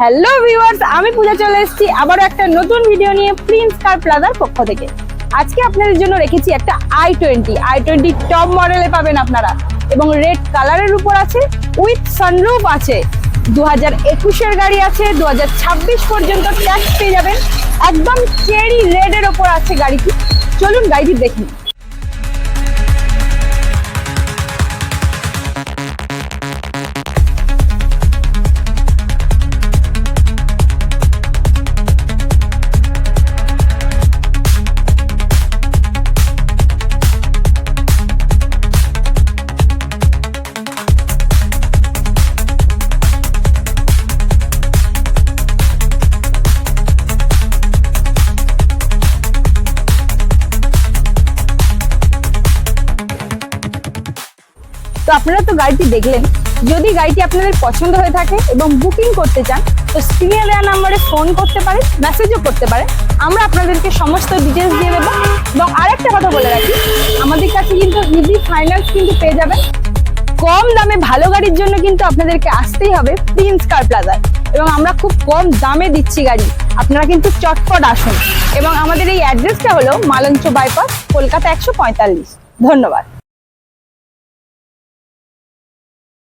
Hello viewers, আমি পূজা চলে এসেছি আবারও একটা নতুন ভিডিও নিয়ে প্রিন্স কার প্লাজার পক্ষ থেকে। আজকে আপনাদের জন্য রেখেছি একটা i20 টপ মডেলে পাবেন আপনারা, এবং রেড কালারের উপর আছে, উইথ সানরুফ আছে। 2021-এর গাড়ি আছে, 2026 পর্যন্ত ট্যাক্স পেয়ে যাবেন। একদম চেরি রেডের ওপর আছে গাড়িটি। চলুন গাড়িটি দেখি। তো আপনারা তো গাড়িটি দেখলেন। যদি গাড়িটি আপনাদের পছন্দ হয়ে থাকে এবং বুকিং করতে চান, তো স্ক্রিনে দেওয়া নম্বরে ফোন করতে পারেন, মেসেজও করতে পারেন। আমরা আপনাদেরকে সমস্ত ডিটেলস দিয়ে দেবো। এবং আরেকটা কথা বলে রাখি, আমাদের কাছে কিন্তু ইজি ফাইন্যান্স কিন্তু পেয়ে যাবেন। কম দামে ভালো গাড়ির জন্য কিন্তু আপনাদেরকে আসতেই হবে প্রিন্স কার প্লাজায়, এবং আমরা খুব কম দামে দিচ্ছি গাড়ি। আপনারা কিন্তু চটপট আসুন। এবং আমাদের এই অ্যাড্রেসটা হলো মালঞ্চ বাইপাস, কলকাতা 145। ধন্যবাদ।